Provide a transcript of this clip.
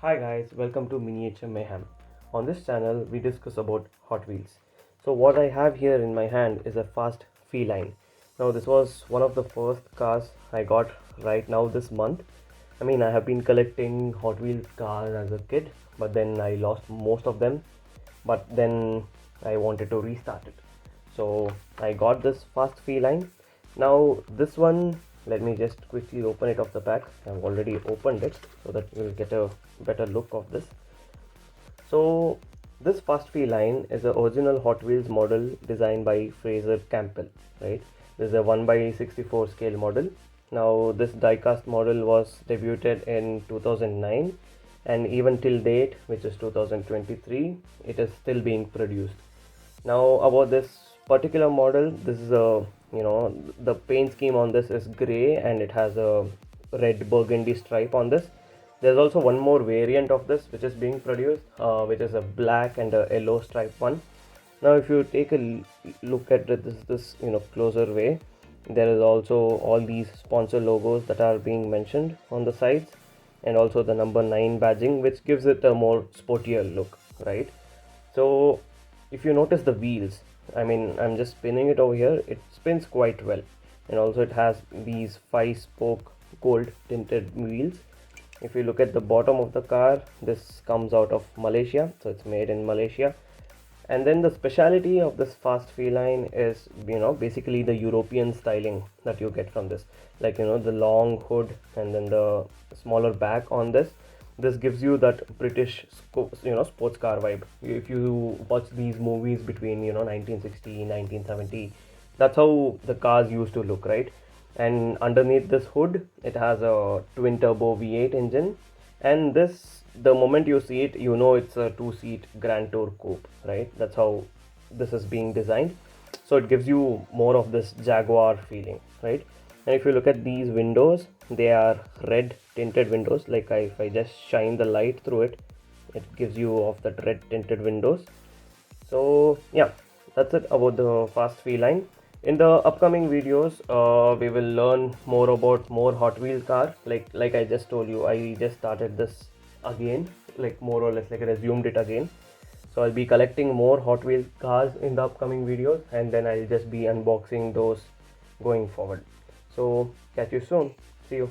Hi guys, welcome to Miniature Mayhem. On this channel, we discuss about Hot Wheels. So what I have here in my hand is a Fast Feline. Now this was one of the first cars I got right now this month. I have been collecting Hot Wheels cars as a kid, but then I lost most of them. But then I wanted to restart it. So I got this Fast Feline. Now this one, let me just quickly open it off the pack. I've already opened it so that you'll get a better look of this. So this Fast Feline is the original Hot Wheels model designed by Fraser Campbell, right? This is a 1/64 scale model. Now this diecast model was debuted in 2009, and even till date, which is 2023, it is still being produced. Now about this particular model, this is a the paint scheme on this is gray and it has a red burgundy stripe on this. There's also one more variant of this which is being produced, which is a black and a yellow stripe one. Now if you take a look at this closer way, there is also all these sponsor logos that are being mentioned on the sides, and also the number 9 badging, which gives it a more sportier look, right? So if you notice the wheels, I'm just spinning it over here, it spins quite well. And also it has these 5-spoke gold tinted wheels. If you look at the bottom of the car, this comes out of Malaysia, so it's made in Malaysia. And then the speciality of this Fast Feline is basically the European styling that you get from this, like the long hood and then the smaller back on this gives you that British sports car vibe. If you watch these movies between 1960 1970, that's how the cars used to look, right? And underneath this hood it has a twin turbo V8 engine, and the moment you see it, it's a 2-seat Grand Tour coupe, right? That's how this is being designed. So it gives you more of this Jaguar feeling, right? And if you look at these windows, they are red tinted windows. Like if I just shine the light through it, it gives you off that red tinted windows. So yeah, that's it about the Fast Feline. In the upcoming videos, we will learn more about more Hot Wheels car. Like I just told you, I just started this again, like more or less like I resumed it again. So I'll be collecting more Hot Wheels cars in the upcoming videos, and then I'll just be unboxing those going forward. So catch you soon. See you.